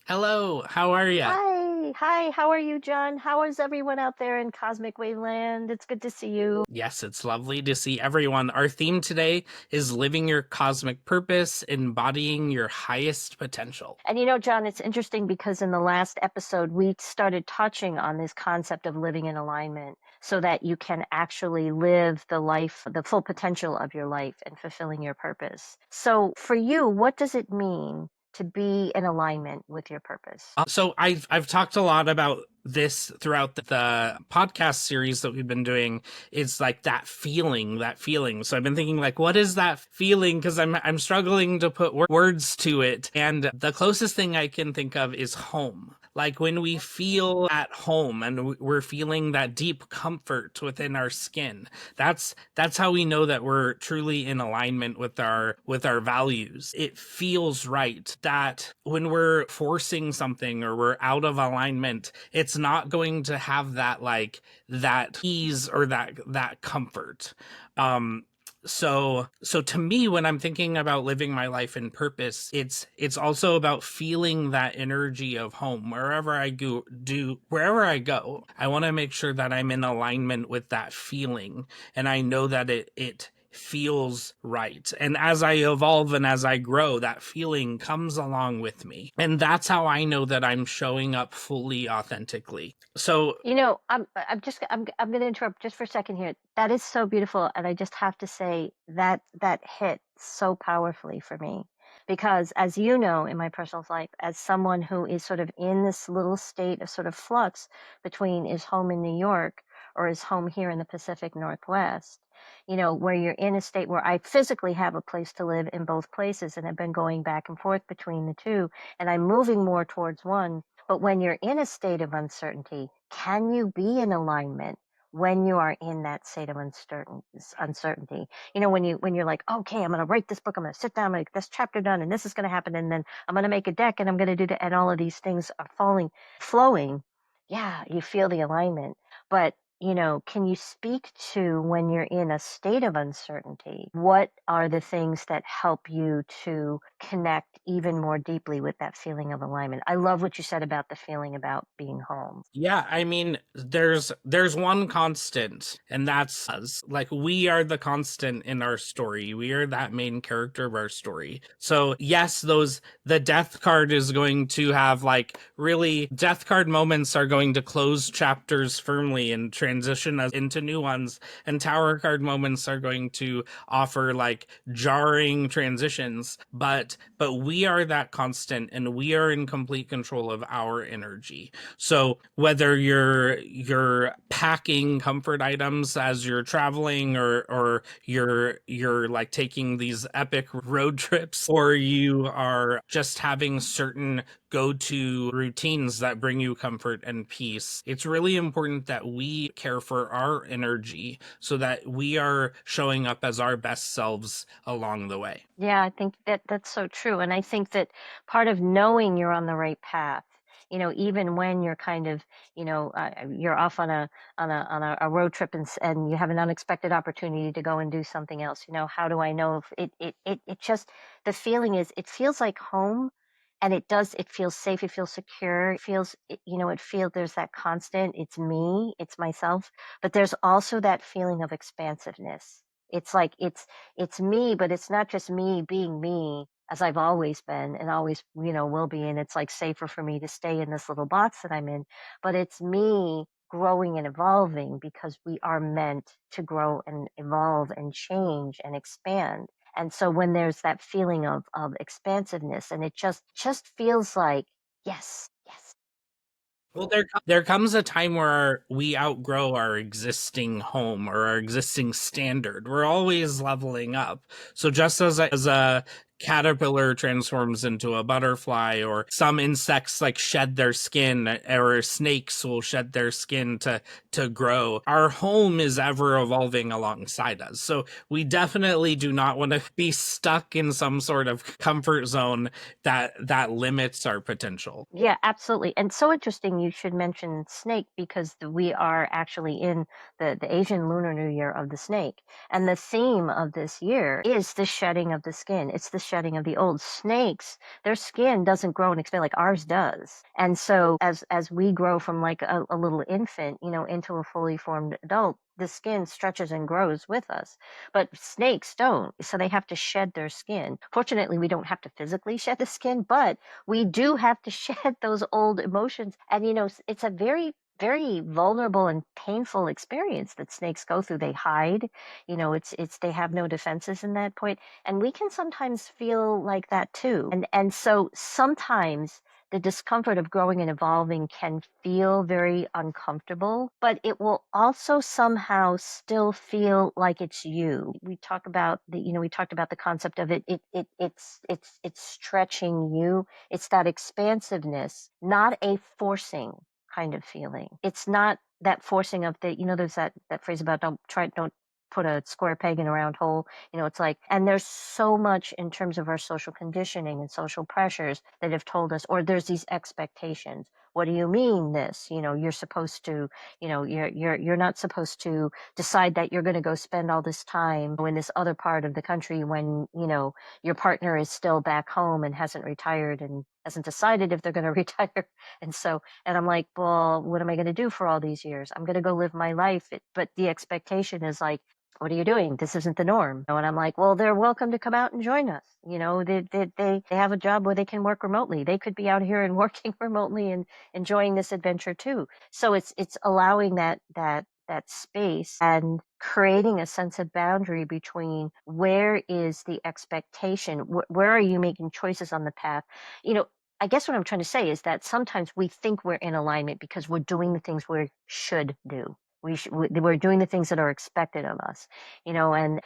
Hello, how are you? Hi, how are you, John? How is everyone out there in Cosmic Waveland? It's good to see you. Yes, it's lovely to see everyone. Our theme today is living your cosmic purpose, embodying your highest potential. And John, it's interesting because in the last episode, we started touching on this concept of living in alignment so that you can actually live the life, the full potential of your life and fulfilling your purpose. So for you, what does it mean to be in alignment with your purpose? So I've talked a lot about this throughout the podcast series that we've been doing. It's like that feeling. So I've been thinking like, what is that feeling? Because I'm struggling to put words to it, and the closest thing I can think of is home. Like when we feel at home and we're feeling that deep comfort within our skin. That's how we know that we're truly in alignment with our values. It feels right that when we're forcing something or we're out of alignment, it's not going to have that ease or that comfort. um so to me, when I'm thinking about living my life in purpose, it's also about feeling that energy of home wherever I go. I want to make sure that I'm in alignment with that feeling, and I know that it feels right. And as I evolve and as I grow, that feeling comes along with me. And that's how I know that I'm showing up fully authentically. So I'm going to interrupt just for a second here. That is so beautiful, and I just have to say that that hit so powerfully for me because, as you know, in my personal life, as someone who is sort of in this little state of sort of flux between is home in New York or is home here in the Pacific Northwest, where you're in a state where I physically have a place to live in both places and have been going back and forth between the two, and I'm moving more towards one. But when you're in a state of uncertainty, can you be in alignment when you are in that state of uncertainty? When you're like, okay, I'm going to write this book, I'm going to sit down, I'm going to get this chapter done, and this is going to happen, and then I'm going to make a deck, and I'm going to do that, and all of these things are flowing. Yeah, you feel the alignment. But can you speak to when you're in a state of uncertainty? What are the things that help you to connect even more deeply with that feeling of alignment? I love what you said about the feeling about being home. yeah, I mean, there's one constant, and that's us. Like we are the constant in our story. We are that main character of our story. So yes, those the death card is going to have like really death card moments are going to close chapters firmly and transition us into new ones, and tower card moments are going to offer like jarring transitions. But we are that constant, and we are in complete control of our energy. So whether you're packing comfort items as you're traveling, or you're like taking these epic road trips, or you are just having certain go-to routines that bring you comfort and peace, it's really important that we care for our energy so that we are showing up as our best selves along the way. Yeah, I think that that's so true. And I think that part of knowing you're on the right path, even when you're kind of, you're off on a road trip, and you have an unexpected opportunity to go and do something else. How do I know if it just the feeling is it feels like home, and it feels safe, it feels secure, it feels there's that constant, it's me, it's myself, but there's also that feeling of expansiveness. It's like it's me, but it's not just me being me as I've always been and always, will be. And it's like safer for me to stay in this little box that I'm in, but it's me growing and evolving because we are meant to grow and evolve and change and expand. And so when there's that feeling of expansiveness, and it just feels like, yes, yes. Well, there comes a time where we outgrow our existing home or our existing standard. We're always leveling up. So just as a caterpillar transforms into a butterfly, or some insects like shed their skin, or snakes will shed their skin to grow, our home is ever evolving alongside us. So we definitely do not want to be stuck in some sort of comfort zone that limits our potential. Yeah, absolutely. And so interesting you should mention snake because we are actually in the Asian Lunar New Year of the snake. And the theme of this year is the shedding of the skin. It's the shedding of the old. Snakes, their skin doesn't grow and expand like ours does. And so as we grow from like a little infant, into a fully formed adult, the skin stretches and grows with us. But snakes don't. So they have to shed their skin. Fortunately, we don't have to physically shed the skin, but we do have to shed those old emotions. And it's a very very vulnerable and painful experience that snakes go through. They hide, it's they have no defenses in that point, and we can sometimes feel like that too. And so sometimes the discomfort of growing and evolving can feel very uncomfortable, but it will also somehow still feel like it's you. We talked about the concept of it's stretching you. It's that expansiveness, not a forcing kind of feeling. It's not that forcing of there's that phrase about don't put a square peg in a round hole. It's like, and there's so much in terms of our social conditioning and social pressures that have told us, or there's these expectations. What do you mean this? You're supposed to, you're not supposed to decide that you're going to go spend all this time in this other part of the country when, your partner is still back home and hasn't retired and hasn't decided if they're going to retire. And I'm like, well, what am I going to do for all these years? I'm going to go live my life. But the expectation is like, what are you doing? This isn't the norm. And I'm like, well, they're welcome to come out and join us. They have a job where they can work remotely. They could be out here and working remotely and enjoying this adventure too. So it's allowing that space and creating a sense of boundary between where is the expectation, where are you making choices on the path. I guess what I'm trying to say is that sometimes we think we're in alignment because we're doing the things we should do. We're doing the things that are expected of us, and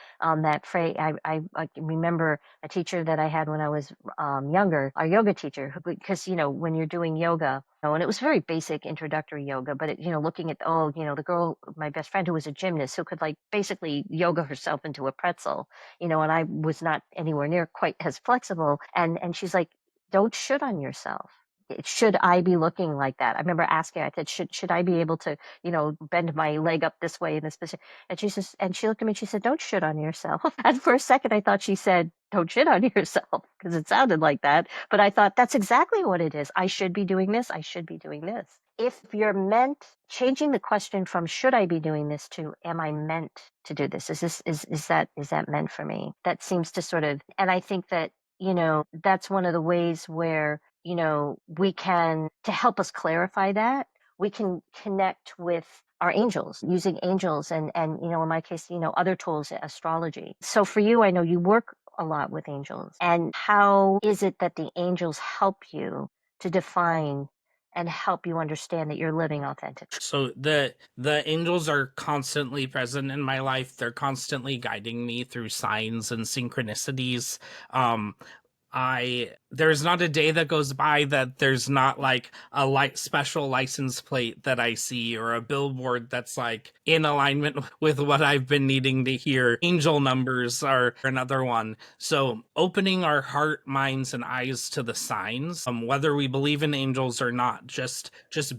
that phrase, I remember a teacher that I had when I was younger, our yoga teacher, because, when you're doing yoga, and it was very basic introductory yoga, but looking at, the girl, my best friend who was a gymnast who could like basically yoga herself into a pretzel, and I was not anywhere near quite as flexible. And she's like, don't should on yourself. Should I be looking like that? I remember asking, I said, should I be able to, bend my leg up this way in this position? And she looked at me and she said, don't shit on yourself. And for a second, I thought she said, don't shit on yourself, because it sounded like that. But I thought that's exactly what it is. I should be doing this. I should be doing this. If you're changing the question from should I be doing this to am I meant to do this? Is that meant for me? That seems to sort of, and I think that, that's one of the ways where, we can, to help us clarify that, we can connect with our angels, using angels and, in my case, other tools, astrology. So for you, I know you work a lot with angels. And how is it that the angels help you to define and help you understand that you're living authentic? So the angels are constantly present in my life. They're constantly guiding me through signs and synchronicities. There's not a day that goes by that there's not like a special license plate that I see, or a billboard that's like in alignment with what I've been needing to hear. Angel numbers are another one. So opening our heart, minds, and eyes to the signs, whether we believe in angels or not, just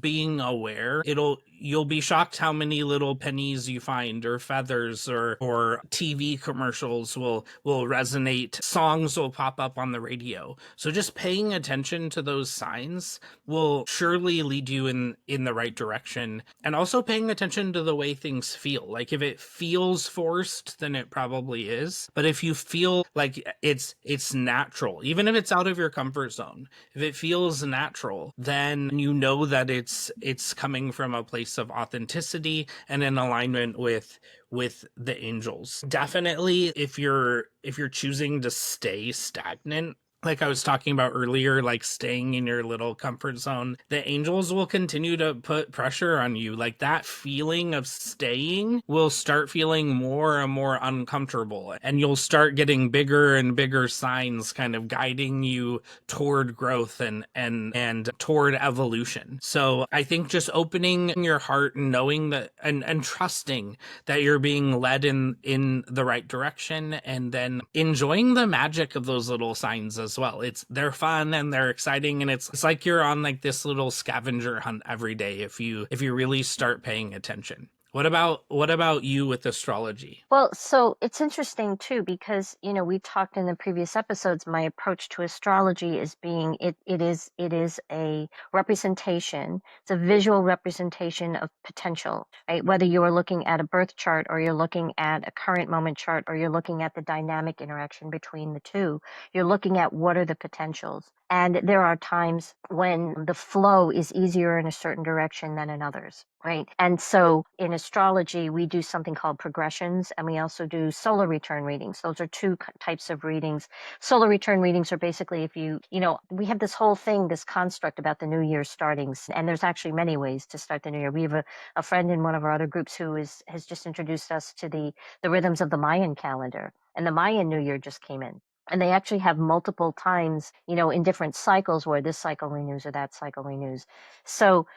being aware, you'll be shocked how many little pennies you find, or feathers, or TV commercials will resonate. Songs will pop up on the radio. So just paying attention to those signs will surely lead you in the right direction. And also paying attention to the way things feel. Like if it feels forced, then it probably is. But if you feel like it's natural, even if it's out of your comfort zone, if it feels natural, then you know that it's coming from a place of authenticity and in alignment with the angels. Definitely, if you're choosing to stay stagnant, like I was talking about earlier, like staying in your little comfort zone, the angels will continue to put pressure on you. Like that feeling of staying will start feeling more and more uncomfortable, and you'll start getting bigger and bigger signs kind of guiding you toward growth and toward evolution. So I think just opening your heart and knowing that and trusting that you're being led in the right direction, and then enjoying the magic of those little signs as well. They're fun and they're exciting, and it's like you're on like this little scavenger hunt every day if you really start paying attention. What about you with astrology? Well, so it's interesting too because, we talked in the previous episodes, my approach to astrology is being it is a representation. It's a visual representation of potential, right? Whether you are looking at a birth chart or you're looking at a current moment chart or you're looking at the dynamic interaction between the two, you're looking at what are the potentials. And there are times when the flow is easier in a certain direction than in others, right? And so in astrology, we do something called progressions, and we also do solar return readings. Those are two types of readings. Solar return readings are basically if we have this whole thing, this construct about the new year startings, and there's actually many ways to start the new year. We have a friend in one of our other groups who has just introduced us to the rhythms of the Mayan calendar, and the Mayan New Year just came in. And they actually have multiple times, in different cycles where this cycle renews or that cycle renews. So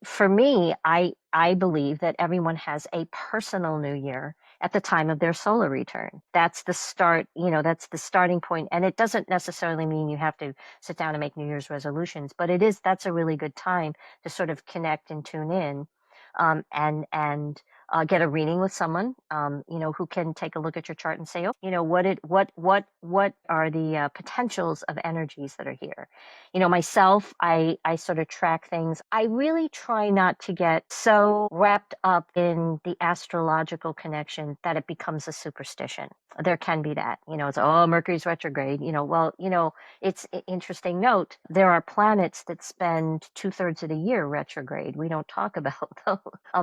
for me, I believe that everyone has a personal new year at the time of their solar return. That's the start, that's the starting point. And it doesn't necessarily mean you have to sit down and make New Year's resolutions, but that's a really good time to sort of connect and tune in, and get a reading with someone, who can take a look at your chart and say, oh, what are the potentials of energies that are here? Myself, I sort of track things. I really try not to get so wrapped up in the astrological connection that it becomes a superstition. There can be that, it's, oh, Mercury's retrograde, well, it's an interesting note. There are planets that spend 2/3 of the year retrograde. We don't talk about them.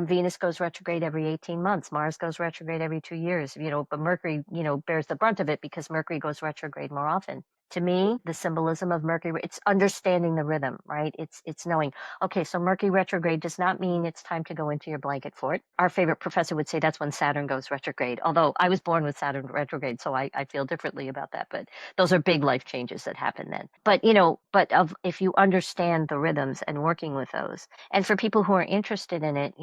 Venus goes retrograde every 18 months. Mars goes retrograde every 2 years, but Mercury, bears the brunt of it because Mercury goes retrograde more often. To me, the symbolism of Mercury, it's understanding the rhythm, right? It's knowing, okay, so Mercury retrograde does not mean it's time to go into your blanket fort. Our favorite professor would say that's when Saturn goes retrograde. Although I was born with Saturn retrograde, so I feel differently about that. But those are big life changes that happen then. But if you understand the rhythms and working with those, and for people who are interested in it,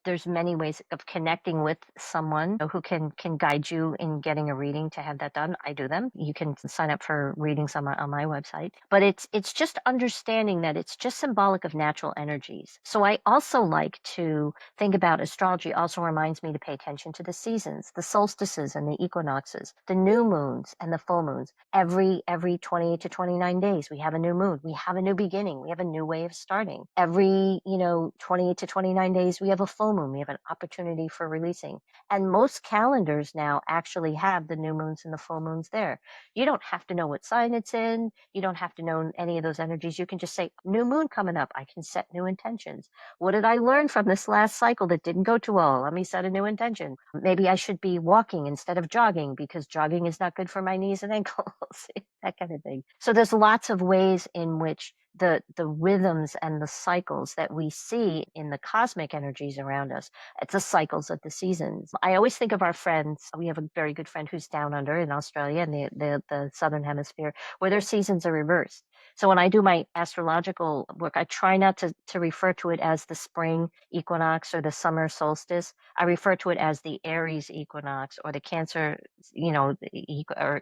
there's many ways of connecting with someone who can guide you in getting a reading to have that done. I do them. You can sign up for readings on my website. But it's just understanding that it's just symbolic of natural energies. So I also like to think about astrology also reminds me to pay attention to the seasons, the solstices and the equinoxes, the new moons and the full moons. Every 20 to 29 days, we have a new moon. We have a new beginning. We have a new way of starting. Every, 28 to 29 days, we have a full moon. We have an opportunity for releasing. And most calendars now actually have the new moons and the full moons there. You don't have to know what sign it's in. You don't have to know any of those energies. You can just say, new moon coming up. I can set new intentions. What did I learn from this last cycle that didn't go too well? Let me set a new intention. Maybe I should be walking instead of jogging because jogging is not good for my knees and ankles, that kind of thing. So there's lots of ways in which the rhythms and the cycles that we see in the cosmic energies around us, it's the cycles of the seasons. I always think of our friends. We have a very good friend who's down under in Australia in the southern hemisphere where their seasons are reversed. So when I do my astrological work, I try not to refer to it as the spring equinox or the summer solstice. I refer to it as the Aries equinox or the Cancer, or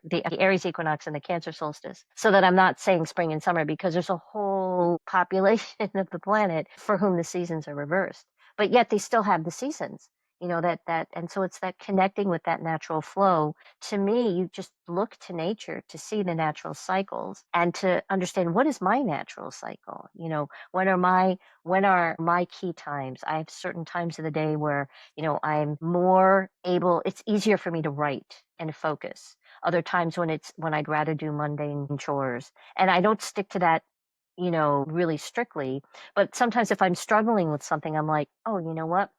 the Aries equinox and the Cancer solstice, so that I'm not saying spring and summer because there's a whole population of the planet for whom the seasons are reversed, but yet they still have the seasons. And so it's that connecting with that natural flow. To me, you just look to nature to see the natural cycles and to understand what is my natural cycle. When are my key times? I have certain times of the day where I'm more able, it's easier for me to write and focus. Other times when I'd rather do mundane chores. And I don't stick to that, really strictly. But sometimes if I'm struggling with something, I'm like, oh, you know what?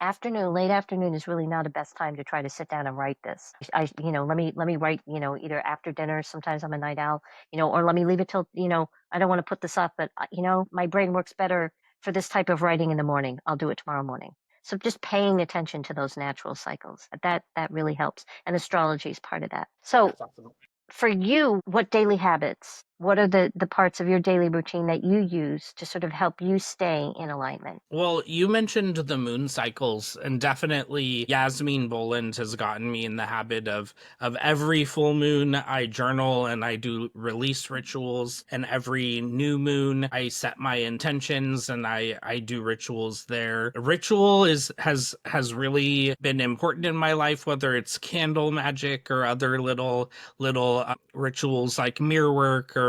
Late afternoon is really not the best time to try to sit down and write this. Let me write, either after dinner. Sometimes I'm a night owl, or let me leave it till, I don't want to put this off, but my brain works better for this type of writing in the morning. I'll do it tomorrow morning. So just paying attention to those natural cycles, that really helps. And astrology is part of that. So That's awesome. for you, what daily habits What are the parts of your daily routine that you use to sort of help you stay in alignment? Well, you mentioned the moon cycles, and definitely Yasmin Boland has gotten me in the habit of every full moon I journal and I do release rituals, and every new moon I set my intentions and I do rituals there. Ritual is has really been important in my life, whether it's candle magic or other little rituals like mirror work or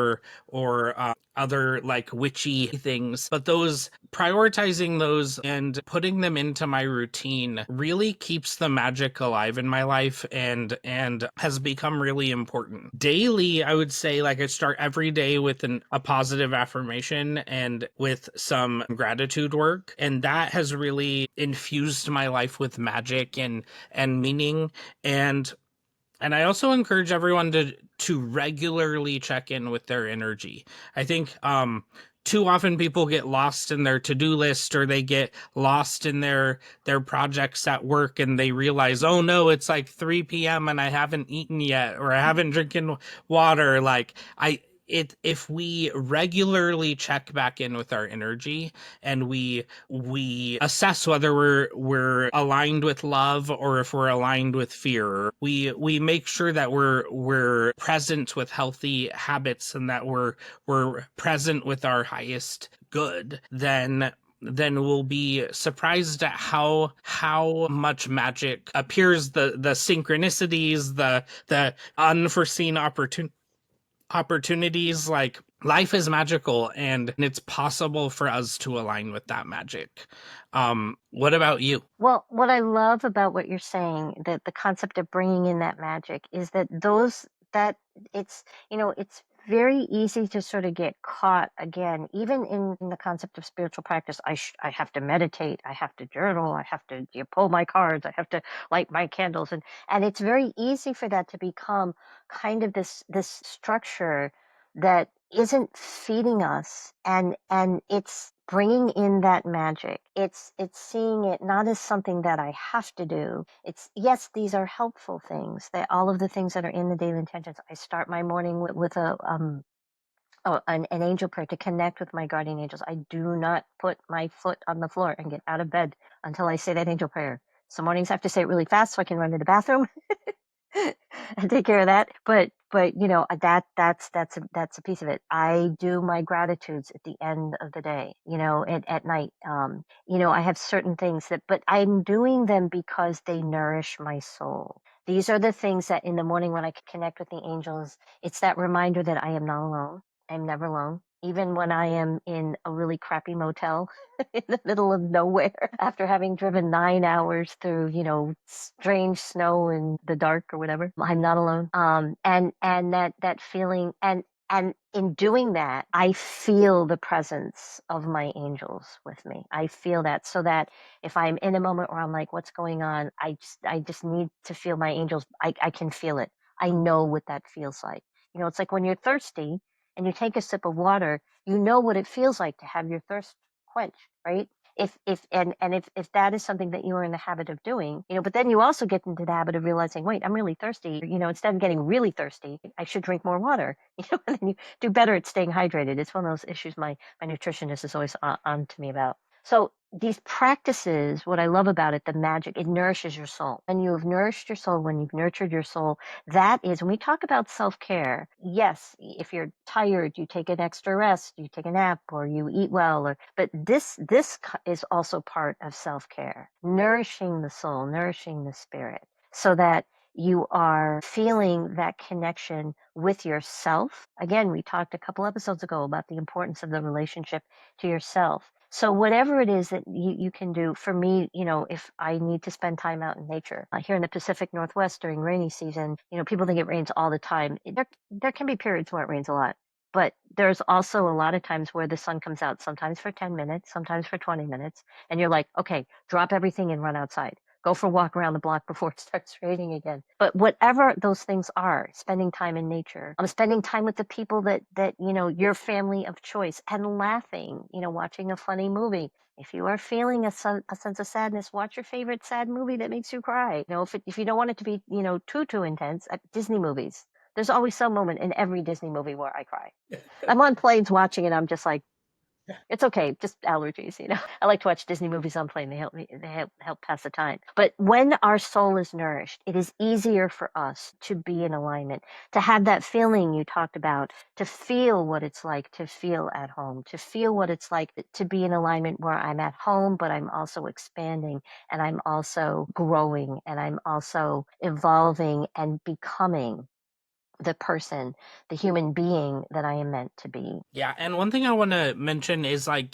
other like witchy things. But those prioritizing those and putting them into my routine really keeps the magic alive in my life and has become really important. Daily, I would say like I start every day with a positive affirmation and with some gratitude work, and that has really infused my life with magic and meaning. And I also encourage everyone to regularly check in with their energy. I think too often people get lost in their to-do list, or they get lost in their projects at work, and they realize, oh no, it's like 3 p.m. and I haven't eaten yet, or I haven't drinking water. Like if we regularly check back in with our energy, and we assess whether we're aligned with love or if we're aligned with fear, we make sure that we're present with healthy habits, and that we're present with our highest good, then we'll be surprised at how much magic appears, the synchronicities, the unforeseen opportunities. Like, life is magical, and it's possible for us to align with that magic. What about you? Well, what I love about what you're saying, that the concept of bringing in that magic, is that that it's, it's very easy to sort of get caught again, even in the concept of spiritual practice. I have to meditate, I have to journal, I have to pull my cards, I have to light my candles, and it's very easy for that to become kind of this structure that isn't feeding us, and it's bringing in that magic. It's seeing it not as something that I have to do. It's, yes, these are helpful things, that all of the things that are in the daily intentions. I start my morning with an angel prayer to connect with my guardian angels. I do not put my foot on the floor and get out of bed until I say that angel prayer. Some mornings I have to say it really fast so I can run to the bathroom and take care of that. But that's a piece of it. I do my gratitudes at the end of the day, at night. I have certain things but I'm doing them because they nourish my soul. These are the things that in the morning when I connect with the angels, it's that reminder that I am not alone. I'm never alone. Even when I am in a really crappy motel in the middle of nowhere after having driven 9 hours through, strange snow in the dark or whatever, I'm not alone. And that feeling, and in doing that, I feel the presence of my angels with me. I feel that, so that if I'm in a moment where I'm like, what's going on? I just need to feel my angels. I can feel it. I know what that feels like. It's like when you're thirsty and you take a sip of water, you know what it feels like to have your thirst quenched, right? If that is something that you are in the habit of doing, but then you also get into the habit of realizing, wait, I'm really thirsty. Instead of getting really thirsty, I should drink more water. And then you do better at staying hydrated. It's one of those issues my nutritionist is always on to me about. So these practices, what I love about it, the magic, it nourishes your soul. And you have nourished your soul, when you've nurtured your soul, that is, when we talk about self-care, yes, if you're tired, you take an extra rest, you take a nap, or you eat well, but this is also part of self-care, nourishing the soul, nourishing the spirit, so that you are feeling that connection with yourself. Again, we talked a couple episodes ago about the importance of the relationship to yourself. So whatever it is that you can do, for me, if I need to spend time out in nature, here in the Pacific Northwest during rainy season, people think it rains all the time. There can be periods where it rains a lot, but there's also a lot of times where the sun comes out, sometimes for 10 minutes, sometimes for 20 minutes, and you're like, okay, drop everything and run outside. Go for a walk around the block before it starts raining again. But whatever those things are, spending time in nature, spending time with the people that your family of choice, and laughing, watching a funny movie. If you are feeling a sense of sadness, watch your favorite sad movie that makes you cry. If you don't want it to be, too intense, Disney movies. There's always some moment in every Disney movie where I cry. I'm on planes watching it. I'm just like, it's okay, just allergies, you know. I like to watch Disney movies on plane. They help me. They help pass the time. But when our soul is nourished, it is easier for us to be in alignment, to have that feeling you talked about, to feel what it's like to feel at home, to feel what it's like to be in alignment where I'm at home, but I'm also expanding and I'm also growing and I'm also evolving and becoming the person, the human being that I am meant to be. Yeah, and one thing I want to mention is like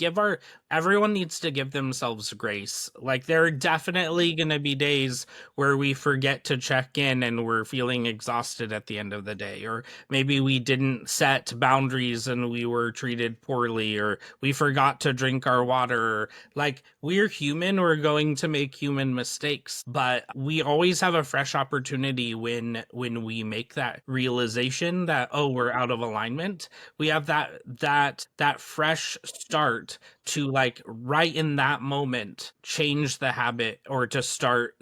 everyone needs to give themselves grace. Like there are definitely going to be days where we forget to check in and we're feeling exhausted at the end of the day, or maybe we didn't set boundaries and we were treated poorly, or we forgot to drink our water. Like we're human, we're going to make human mistakes, but we always have a fresh opportunity when we make that realization that, oh, we're out of alignment. We have that fresh start to, like, right in that moment change the habit or to start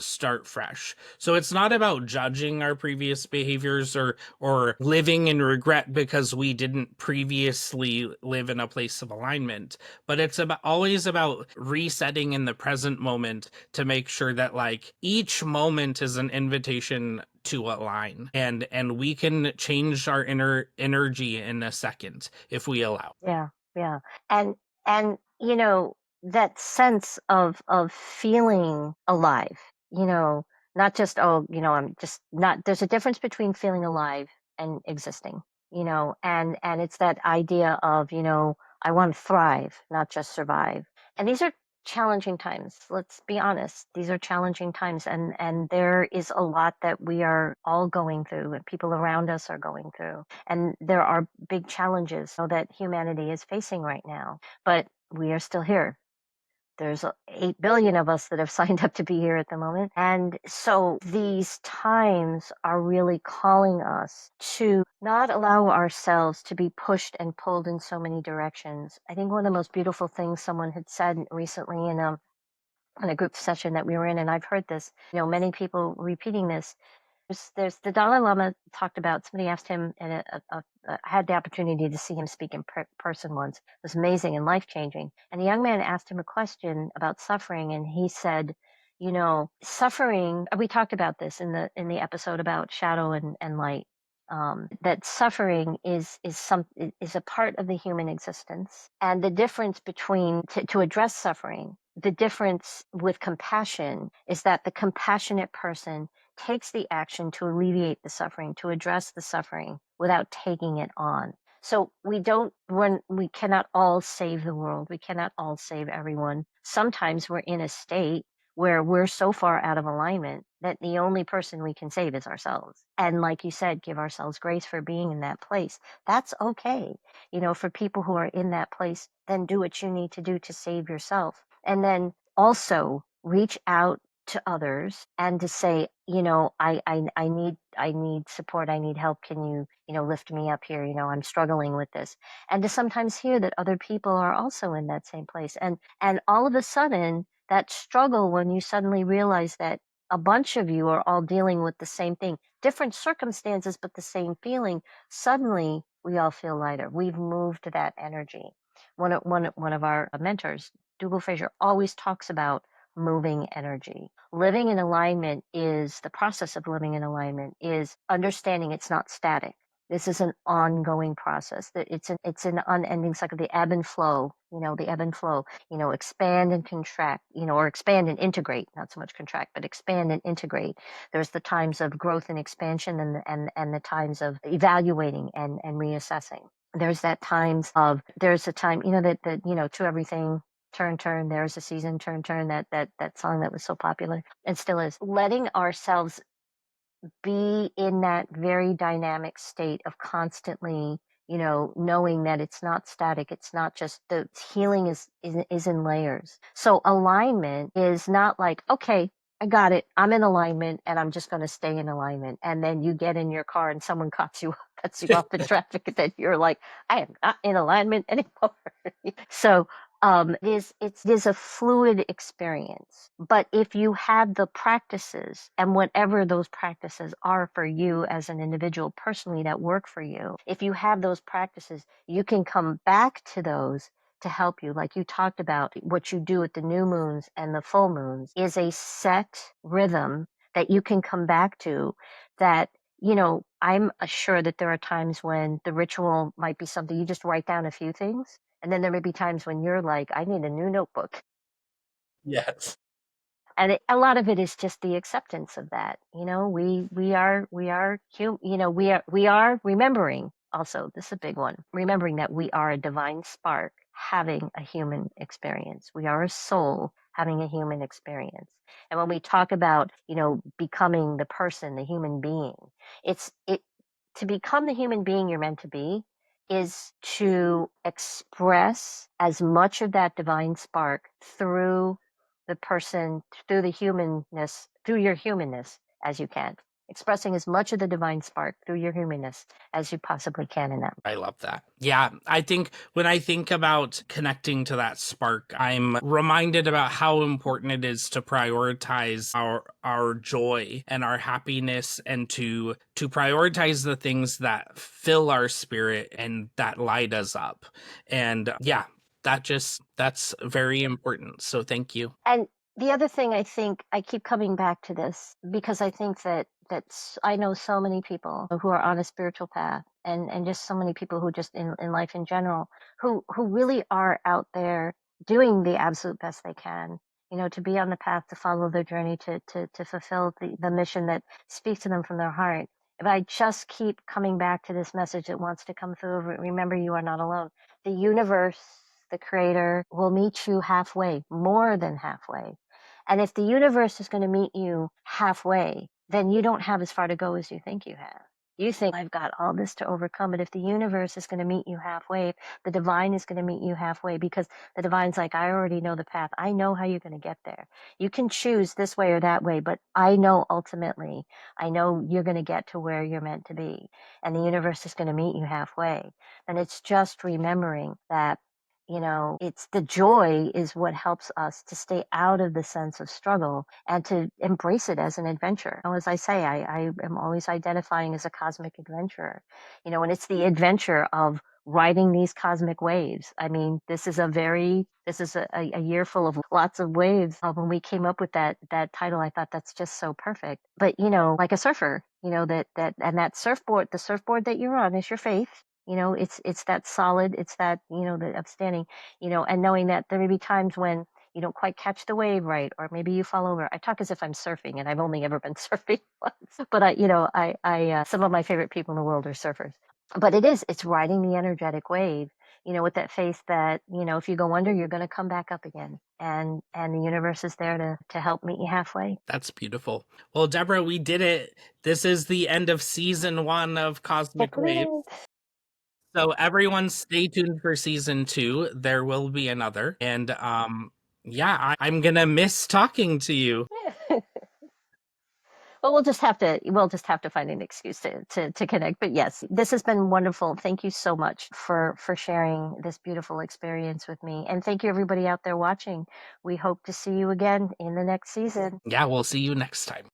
fresh. So it's not about judging our previous behaviors or living in regret because we didn't previously live in a place of alignment, but it's about always about resetting in the present moment to make sure that, like, each moment is an invitation to align, and we can change our inner energy in a second if we allow. Yeah, yeah. And and you know, that sense of feeling alive, you know, not just, oh, you know, I'm just not, there's a difference between feeling alive and existing, you know, and it's that idea of, you know, I want to thrive, not just survive. And these are challenging times. Let's be honest. These are challenging times, and there is a lot that we are all going through and people around us are going through. And there are big challenges that humanity is facing right now, but we are still here. There's 8 billion of us that have signed up to be here at the moment. And so these times are really calling us to not allow ourselves to be pushed and pulled in so many directions. I think one of the most beautiful things someone had said recently in a group session that we were in, and I've heard this, you know, many people repeating this. There's the Dalai Lama talked about, somebody asked him, and I had the opportunity to see him speak in person once. It was amazing and life changing. And a young man asked him a question about suffering, and he said, you know, suffering. We talked about this in the episode about shadow and light. That suffering is a part of the human existence, and the difference between to address suffering. The difference with compassion is that the compassionate person takes the action to alleviate the suffering, to address the suffering without taking it on. So we cannot all save the world. We cannot all save everyone. Sometimes we're in a state where we're so far out of alignment that the only person we can save is ourselves. And like you said, give ourselves grace for being in that place. That's okay. You know, for people who are in that place, then do what you need to do to save yourself. And then also reach out to others and to say, you know, I need support, I need help. Can you, you know, lift me up here? You know, I'm struggling with this. And to sometimes hear that other people are also in that same place. And all of a sudden, that struggle when you suddenly realize that a bunch of you are all dealing with the same thing, different circumstances, but the same feeling, suddenly we all feel lighter. We've moved to that energy. One of our mentors, Dougal Fraser, always talks about moving energy. Living in alignment is the process of living in alignment is understanding it's not static. This is an ongoing process. That it's an unending cycle. The ebb and flow, you know, the ebb and flow, you know, expand and contract, you know, or expand and integrate, not so much contract, but expand and integrate. There's the times of growth and expansion and the times of evaluating and reassessing. There's there's a time, you know, that you know, to everything, turn turn, there's a season, turn turn, that song that was so popular and still is. Letting ourselves be in that very dynamic state of constantly, you know, knowing that it's not static. It's not just the healing is in layers. So alignment is not like, okay, I got it. I'm in alignment and I'm just going to stay in alignment. And then you get in your car and someone cuts you off in traffic and then you're like, I am not in alignment anymore. So It is a fluid experience. But if you have the practices and whatever those practices are for you as an individual personally that work for you, if you have those practices, you can come back to those to help you. Like you talked about, what you do at the new moons and the full moons is a set rhythm that you can come back to that, I'm sure that there are times when the ritual might be something you just write down a few things. And then there may be times when you're like, I need a new notebook. Yes. And a lot of it is just the acceptance of that. We are remembering also, this is a big one, remembering that we are a divine spark having a human experience. We are a soul having a human experience. And when we talk about, becoming the person, the human being, it to become the human being you're meant to be is to express as much of that divine spark through the person, through the humanness, through your humanness as you can, expressing as much of the divine spark through your humanness as you possibly can in them. I love that. Yeah, I think when I think about connecting to that spark, I'm reminded about how important it is to prioritize our joy and our happiness, and to prioritize the things that fill our spirit and that light us up. And yeah, that's very important. So thank you. And the other thing, I think I keep coming back to this because I think that's I know so many people who are on a spiritual path, and just so many people who just in life in general, who really are out there doing the absolute best they can, to be on the path, to follow their journey, to fulfill the mission that speaks to them from their heart. If I just keep coming back to this message that wants to come through, remember, you are not alone. The universe, the creator, will meet you halfway, more than halfway. And if the universe is going to meet you halfway, then you don't have as far to go as you think you have. You think, I've got all this to overcome. But if the universe is going to meet you halfway, the divine is going to meet you halfway, because the divine's like, I already know the path. I know how you're going to get there. You can choose this way or that way, but I know ultimately, I know you're going to get to where you're meant to be. And the universe is going to meet you halfway. And it's just remembering that, it's the joy is what helps us to stay out of the sense of struggle and to embrace it as an adventure. As I say, I am always identifying as a cosmic adventurer, and it's the adventure of riding these cosmic waves. I mean, this is a year full of lots of waves. When we came up with that title, I thought that's just so perfect. But like a surfer, that surfboard, the surfboard that you're on is your faith. It's that solid, it's that, the upstanding, and knowing that there may be times when you don't quite catch the wave right, or maybe you fall over. I talk as if I'm surfing, and I've only ever been surfing once. But some of my favorite people in the world are surfers. But it's riding the energetic wave, with that faith that, if you go under, you're going to come back up again. And the universe is there to help meet you halfway. That's beautiful. Well, Deborah, we did it. This is the end of season 1 of Cosmic Wave. So everyone stay tuned for season 2. There will be another. And yeah, I'm gonna miss talking to you. Well, we'll just have to find an excuse to connect. But yes, this has been wonderful. Thank you so much for sharing this beautiful experience with me. And thank you, everybody out there watching. We hope to see you again in the next season. Yeah, we'll see you next time.